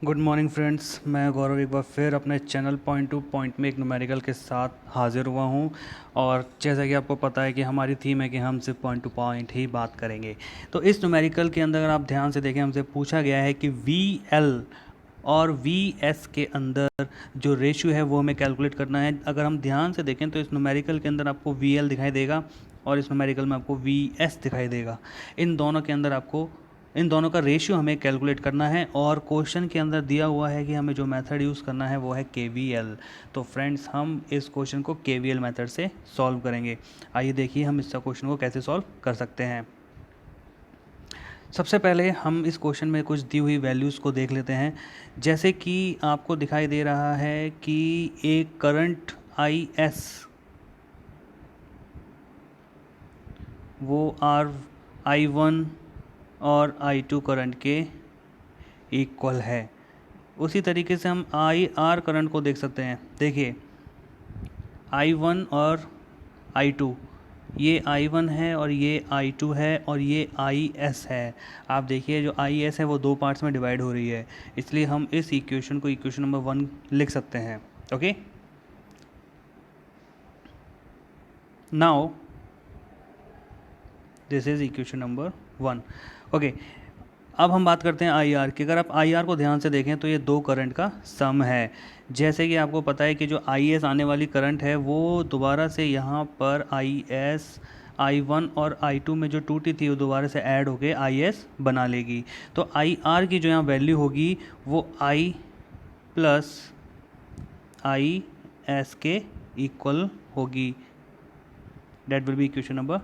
Good morning friends, मैं गौरव एक बार फिर अपने चैनल पॉइंट टू पॉइंट में एक न्यूमेरिकल के साथ हाजिर हुआ हूं। और जैसा कि आपको पता है कि हमारी थीम है कि हम सिर्फ पॉइंट टू पॉइंट ही बात करेंगे। तो इस न्यूमेरिकल के अंदर अगर आप ध्यान से देखें, हमसे पूछा गया है कि वी एल और वी एस के अंदर जो रेशियो है वो हमें कैलकुलेट करना है। अगर हम ध्यान से देखें तो इस न्यूमेरिकल के अंदर आपको वी एल दिखाई देगा और इस न्यूमेरिकल में आपको वी एस दिखाई देगा। इन दोनों के अंदर आपको इन दोनों का रेशियो हमें कैलकुलेट करना है और क्वेश्चन के अंदर दिया हुआ है कि हमें जो मेथड यूज़ करना है वो है KVL। तो फ्रेंड्स, हम इस क्वेश्चन को KVL मेथड से सॉल्व करेंगे। आइए देखिए हम इस क्वेश्चन को कैसे सॉल्व कर सकते हैं। सबसे पहले हम इस क्वेश्चन में कुछ दी हुई वैल्यूज़ को देख लेते हैं। जैसे कि आपको दिखाई दे रहा है कि एक करंट IS वो I1 और I2 करंट के इक्वल है। उसी तरीके से हम IR करंट को देख सकते हैं। देखिए I1 और I2, ये I1 है और ये I2 है और ये IS है। आप देखिए जो IS है वो दो पार्ट्स में डिवाइड हो रही है, इसलिए हम इस इक्वेशन को इक्वेशन नंबर 1 लिख सकते हैं। Okay, now this is equation number 1। Okay, अब हम बात करते हैं IR की। अगर आप IR को ध्यान से देखें तो ये दो करंट का सम है। जैसे कि आपको पता है कि जो IS आने वाली करंट है वो दोबारा से यहाँ पर IS I1 और I2 में जो टूटी थी वो दोबारा से ऐड होके IS बना लेगी। तो IR की जो यहाँ वैल्यू होगी वो I प्लस IS के इक्वल होगी। That will be equation number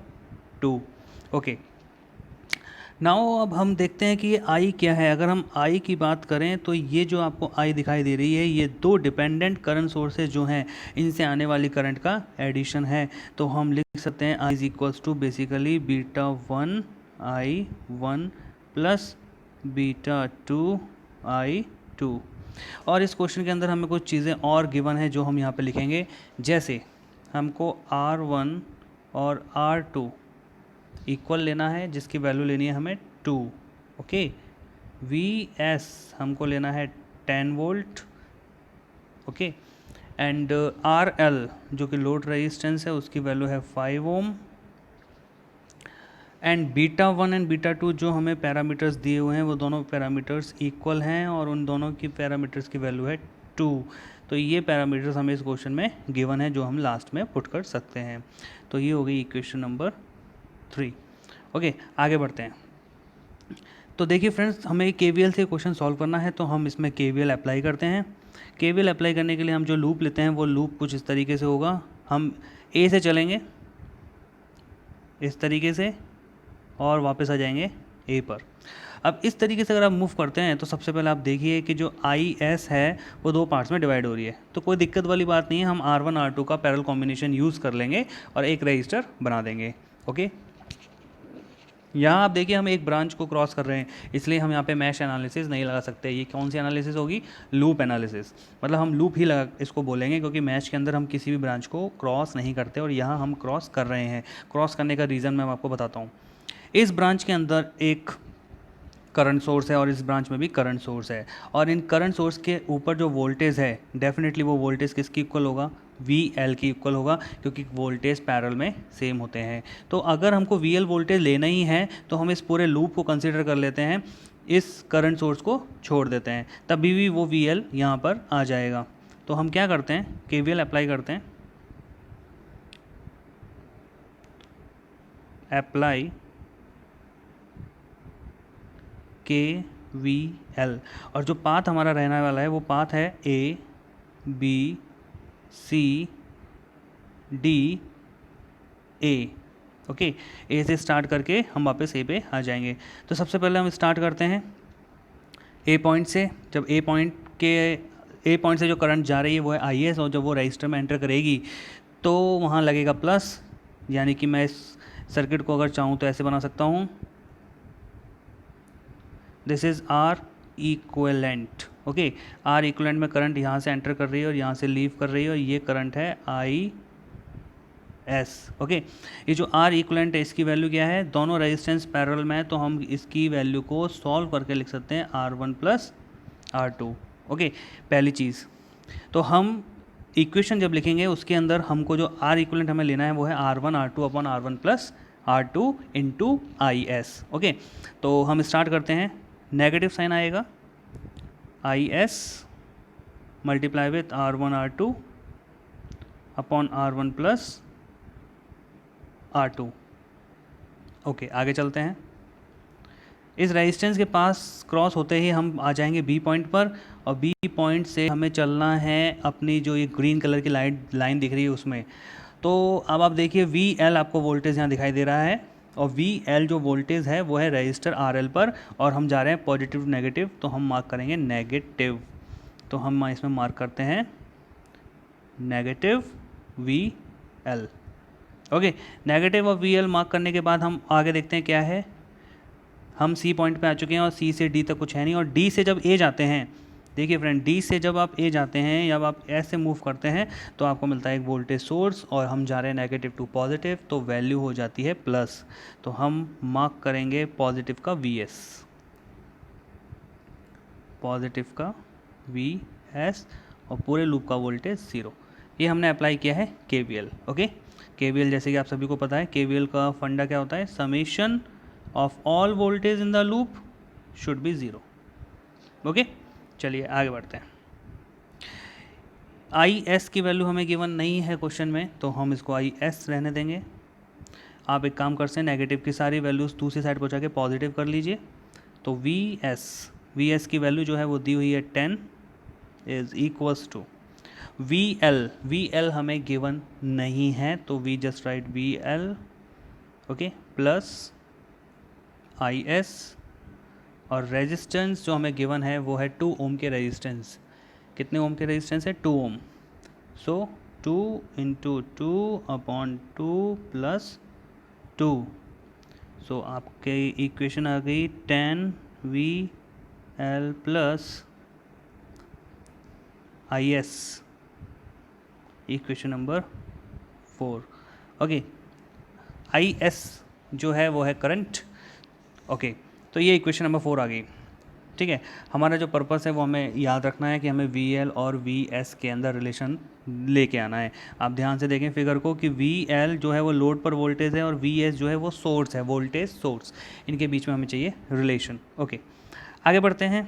2। Okay, now अब हम देखते हैं कि ये आई क्या है। अगर हम आई की बात करें तो ये जो आपको आई दिखाई दे रही है ये दो डिपेंडेंट करंट सोर्सेज जो हैं इनसे आने वाली करंट का एडिशन है। तो हम लिख सकते हैं I is equals to basically beta 1 I1 plus beta 2 I2। और इस क्वेश्चन के अंदर हमें कुछ चीज़ें और गिवन है जो हम यहाँ पे लिखेंगे। जैसे हमको R1 और R2 इक्वल लेना है, जिसकी वैल्यू लेनी है हमें 2। ओके, VS हमको लेना है 10 वोल्ट। ओके, एंड RL जो कि लोड रेजिस्टेंस है उसकी वैल्यू है 5 ओम। एंड बीटा 1 एंड बीटा 2 जो हमें पैरामीटर्स दिए हुए हैं वो दोनों पैरामीटर्स इक्वल हैं और उन दोनों की पैरामीटर्स की वैल्यू है 2। तो ये पैरामीटर्स हमें इस क्वेश्चन में गिवन है जो हम लास्ट में पुट कर सकते हैं। तो ये हो गई इक्वेशन नंबर 3। ओके, आगे बढ़ते हैं। तो देखिए फ्रेंड्स, हमें KVL से क्वेश्चन सॉल्व करना है तो हम इसमें KVL अप्लाई करते हैं। KVL अप्लाई करने के लिए हम जो लूप लेते हैं वो लूप कुछ इस तरीके से होगा। हम A से चलेंगे इस तरीके से और वापस आ जाएंगे A पर। अब इस तरीके से अगर आप मूव करते हैं तो सबसे पहले आप देखिए कि जो IS है वो दो पार्ट्स में डिवाइड हो रही है। तो कोई दिक्कत वाली बात नहीं है, हम R1 R2 का पैरेलल कॉम्बिनेशन यूज़ कर लेंगे और एक रजिस्टर बना देंगे। ओके, यहाँ आप देखिए हम एक ब्रांच को क्रॉस कर रहे हैं, इसलिए हम यहाँ पे मैश एनालिसिस नहीं लगा सकते। ये कौन सी एनालिसिस होगी? Loop analysis. मतलब हम लूप ही लगा इसको बोलेंगे, क्योंकि मैश के अंदर हम किसी भी ब्रांच को क्रॉस नहीं करते और यहाँ हम क्रॉस कर रहे हैं। क्रॉस करने का रीज़न मैं आपको बताता हूँ। इस ब्रांच के अंदर एक करंट सोर्स है और इस ब्रांच में भी करंट सोर्स है, और इन करंट सोर्स के ऊपर जो वोल्टेज है डेफिनेटली वो वोल्टेज किसकी इक्वल होगा? VL की इक्वल होगा, क्योंकि वोल्टेज पैरेलल में सेम होते हैं। तो अगर हमको VL वोल्टेज लेना ही है तो हम इस पूरे लूप को कंसिडर कर लेते हैं, इस करंट सोर्स को छोड़ देते हैं, तभी भी वो VL यहाँ पर आ जाएगा। तो हम क्या करते हैं? KVL अप्लाई करते हैं। अप्लाई KVL, और जो पाथ हमारा रहने वाला है वो पाथ है ABCDA। ओके, A से स्टार्ट करके हम वापस A पे आ जाएंगे। तो सबसे पहले हम स्टार्ट करते हैं A पॉइंट से। जब A पॉइंट से जो करंट जा रही है वो है IS, और जब वो रजिस्टर में एंटर करेगी तो वहाँ लगेगा प्लस। यानी कि मैं इस सर्किट को अगर चाहूँ तो ऐसे बना सकता हूँ, this is R equivalent. Okay, R equivalent में करंट यहाँ से एंटर कर रही है और यहाँ से लीव कर रही है, और ये करंट है IS। ओके, ये जो R इक्वलेंट है इसकी वैल्यू क्या है? दोनों रेजिस्टेंस पैरेलल में है तो हम इसकी वैल्यू को सॉल्व करके लिख सकते हैं R1 प्लस R2। ओके, पहली चीज़। तो हम इक्वेशन जब लिखेंगे उसके अंदर हमको जो R इक्वलेंट हमें लेना है वो है R1 R2 upon R1 plus R2 into IS। Okay, तो हम स्टार्ट करते हैं। नेगेटिव साइन आएगा, IS multiply with R1 R2 upon R1 plus R2। Okay, आगे चलते हैं। इस रेजिस्टेंस के पास क्रॉस होते ही हम आ जाएंगे बी पॉइंट पर, और बी पॉइंट से हमें चलना है अपनी जो ये ग्रीन कलर की लाइन दिख रही है उसमें। तो अब आप देखिए VL आपको वोल्टेज यहाँ दिखाई दे रहा है, और VL जो वोल्टेज है वो है रजिस्टर RL पर, और हम जा रहे हैं पॉजिटिव नेगेटिव, तो हम मार्क करेंगे नेगेटिव। तो हम इसमें मार्क करते हैं नेगेटिव VL। ओके, नेगेटिव और VL मार्क करने के बाद हम आगे देखते हैं क्या है। हम C पॉइंट पे आ चुके हैं और C से D तक कुछ है नहीं, और D से जब A जाते हैं, देखिए फ्रेंड, D से जब आप A जाते हैं या आप ऐसे मूव करते हैं तो आपको मिलता है एक वोल्टेज सोर्स, और हम जा रहे हैं नेगेटिव टू पॉजिटिव, तो वैल्यू हो जाती है प्लस। तो हम मार्क करेंगे पॉजिटिव का VS, पॉजिटिव का VS, और पूरे लूप का वोल्टेज 0। ये हमने अप्लाई किया है KVL। ओके, KVL जैसे कि आप सभी को पता है, KVL का फंडा क्या होता है, summation of all voltage in the loop should be 0। Okay, चलिए आगे बढ़ते हैं। IS की वैल्यू हमें गिवन नहीं है क्वेश्चन में, तो हम इसको IS रहने देंगे। आप एक काम कर सकते हैं, नेगेटिव की सारी वैल्यूज़ दूसरी साइड पहुँचा के पॉजिटिव कर लीजिए। तो VS की वैल्यू जो है वो दी हुई है 10 इज इक्वल्स टू VL हमें गिवन नहीं है, तो we just write VL, okay, plus IS, और रेजिस्टेंस जो हमें गिवन है वो है 2 ओम के रेजिस्टेंस। कितने ओम के रेजिस्टेंस है, 2 ओम। सो 2 इंटू 2 अपॉन 2 प्लस 2। सो आपके इक्वेशन आ गई 10VL plus IS, equation number 4। Okay, IS जो है वो है करंट। ओके, तो ये इक्वेशन नंबर 4 आ गई। ठीक है, हमारा जो पर्पस है वो हमें याद रखना है कि हमें VL और VS के अंदर रिलेशन लेके आना है। आप ध्यान से देखें फिगर को कि VL जो है वो लोड पर वोल्टेज है, और VS जो है वो सोर्स है, वोल्टेज सोर्स। इनके बीच में हमें चाहिए रिलेशन। ओके, आगे बढ़ते हैं।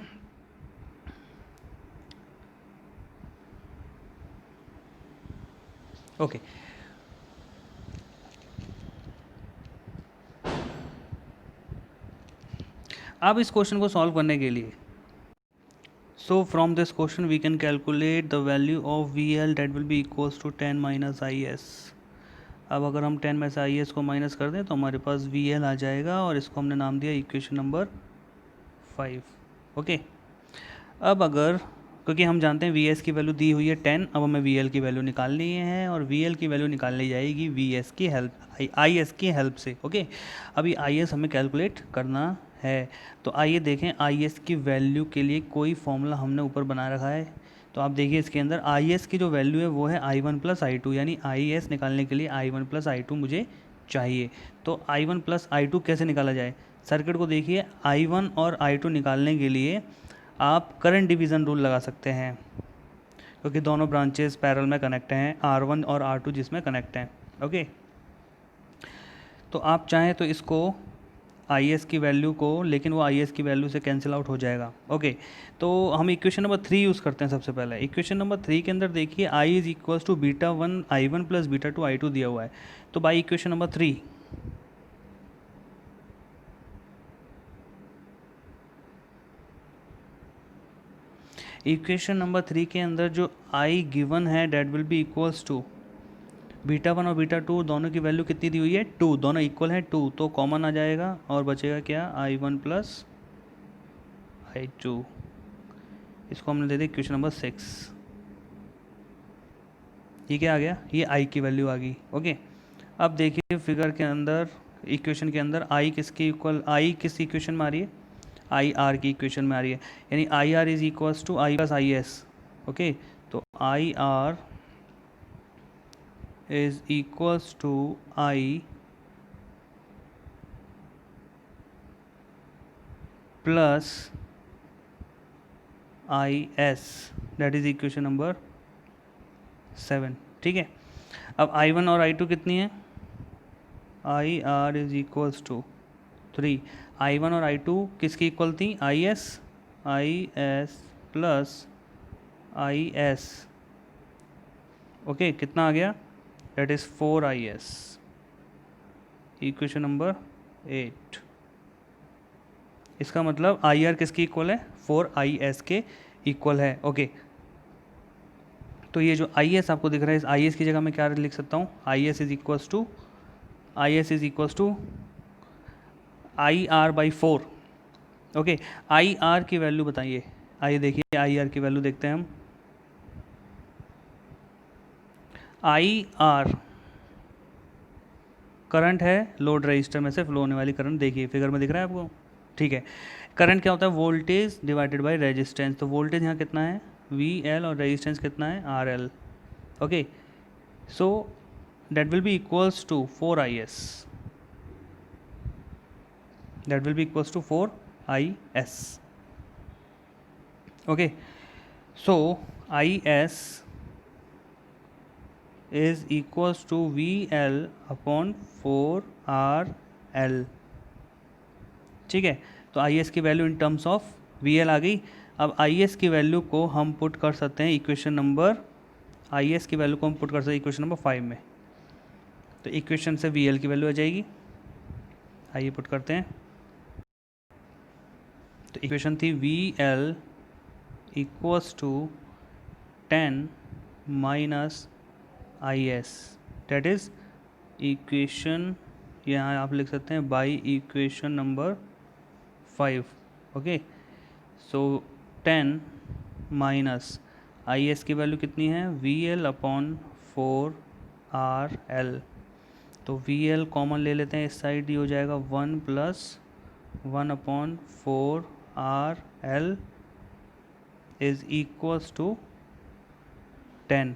ओके, अब इस क्वेश्चन को सॉल्व करने के लिए, so from this question we can calculate the value of VL that will be equals to 10 minus IS। अब अगर हम 10 में से IS को माइनस कर दें तो हमारे पास VL आ जाएगा, और इसको हमने नाम दिया इक्वेशन नंबर 5। ओके, अब अगर, क्योंकि हम जानते हैं VS की वैल्यू दी हुई है 10, अब हमें VL की वैल्यू निकालनी है, और VL की वैल्यू निकालनी जाएगी VS की हेल्प, IS की हेल्प से। ओके, अभी IS हमें कैलकुलेट करना है। तो आइए देखें, IS की वैल्यू के लिए कोई फॉर्मूला हमने ऊपर बना रखा है। तो आप देखिए इसके अंदर IS की जो वैल्यू है वो है I1 प्लस I2, यानी IS निकालने के लिए I1 प्लस I2 मुझे चाहिए। तो I1 प्लस I2 कैसे निकाला जाए, सर्किट को देखिए, I1 और I2 निकालने के लिए आप करंट डिवीज़न रूल लगा सकते हैं, क्योंकि दोनों ब्रांचेस पैरेलल में कनेक्ट हैं, R1 और R2 जिसमें कनेक्ट हैं। ओके, तो आप चाहें तो इसको IS की वैल्यू को, लेकिन वो IS की वैल्यू से कैंसिल आउट हो जाएगा। ओके, तो हम इक्वेशन नंबर 3 यूज़ करते हैं सबसे पहले। इक्वेशन नंबर 3 के अंदर देखिए I is equals to β1 I1 plus β2 I2 दिया हुआ है। तो by equation number 3, equation number 3 के अंदर जो I गिवन है that will be equals to β1 और β2 दोनों की वैल्यू कितनी दी हुई है, 2, दोनों इक्वल है 2, तो कॉमन आ जाएगा और बचेगा क्या, I1 प्लस I2। इसको हमने दे दी इक्वेशन नंबर 6। ये क्या आ गया, ये I की वैल्यू आ गई। ओके, अब देखिए फिगर के अंदर, इक्वेशन के अंदर I किसके इक्वल, I किस इक्वेशन में आ रही है, आई आर की इक्वेशन में आ रही है, यानी I R is equals to I plus I S. Okay, तो I R is equals to I plus I S, that is equation number 7। ठीक है, अब I1 और I2 कितनी है, I R is equals to 3। I1 और I2 किसकी equal थी, I S plus I S. Okay, कितना आ गया, that is 4IS, equation number 8। इसका मतलब आई आर किसकी इक्वल है, 4IS के इक्वल है। ओके, तो ये जो आई एस आपको दिख रहा है, इस आई एस की जगह मैं क्या लिख सकता हूँ, I S is equals to I R by 4। Okay, I R की वैल्यू बताइए, आइए देखिए आई आर की वैल्यू देखते हैं हम। आई आर करंट है, लोड रजिस्टर में से फ्लो होने वाली करंट, देखिए फिगर में दिख रहा है आपको। ठीक है, करंट क्या होता है, वोल्टेज डिवाइडेड बाय रेजिस्टेंस। तो वोल्टेज यहाँ कितना है, वी एल, और रेजिस्टेंस कितना है, R L. Okay, so that will be equals to 4IS, that will be equals to 4IS। Okay, so IS is equals to VL upon 4RL। ठीक है, तो IS की value in terms of VL आ गई। अब IS की value को हम put कर सकते हैं इक्वेशन नंबर, IS की वैल्यू को हम पुट कर सकते हैं इक्वेशन नंबर 5 में। तो इक्वेशन से VL की वैल्यू आ जाएगी, आइए पुट करते हैं। तो इक्वेशन थी VL equals to 10 minus IS, that is equation, यहाँ आप लिख सकते हैं by equation number 5। Okay, so 10 minus IS की वैल्यू कितनी है, VL अपॉन 4RL। तो VL कॉमन ले लेते हैं इस साइड, ये हो जाएगा 1 plus 1 upon 4RL is equals to 10।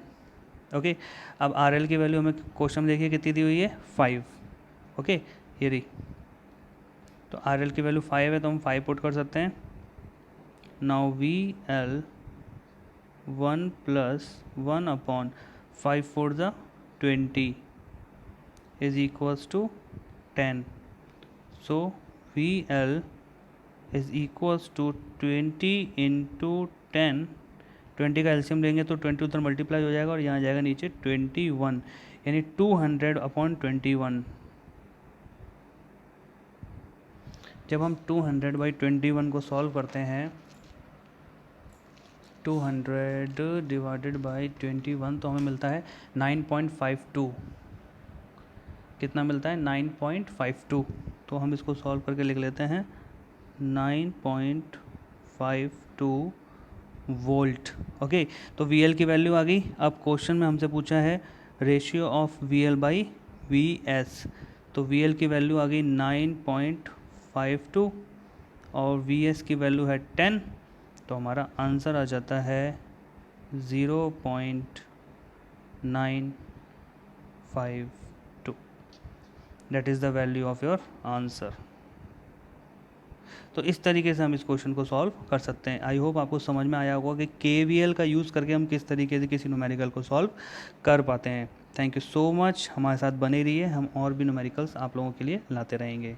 Okay, अब RL की वैल्यू हमें क्वेश्चन में देखिए कितनी दी हुई है, 5। ओके, ये रही, तो RL की वैल्यू 5 है, तो हम 5 पुट कर सकते हैं। नाउ VL 1 प्लस 1 अपॉन 5 4 ज़ा 20 is equals to 10। So VL is equals to 20 into 10, 20 का एल्शियम लेंगे तो 20 उधर मल्टीप्लाई हो जाएगा और यहाँ जाएगा नीचे 21, यानी 200 अपॉन 21। जब हम 200 बाई 21 को सॉल्व करते हैं, 200 डिवाइडेड बाई 21, तो हमें मिलता है 9.52। कितना मिलता है, 9.52। तो हम इसको सॉल्व करके लिख लेते हैं 9.52 वोल्ट। ओके, तो VL की वैल्यू आ गई। अब क्वेश्चन में हमसे पूछा है ratio of VL by VS, तो VL की वैल्यू आ गई 9.52 और VS की वैल्यू है 10, तो हमारा आंसर आ जाता है 0.952। That is the value of your answer. तो इस तरीके से हम इस क्वेश्चन को सॉल्व कर सकते हैं। आई होप आपको समझ में आया होगा कि KVL का यूज़ करके हम किस तरीके से किसी न्यूमेरिकल को सॉल्व कर पाते हैं। थैंक यू सो मच, हमारे साथ बने रहिए, हम और भी न्यूमेरिकल्स आप लोगों के लिए लाते रहेंगे।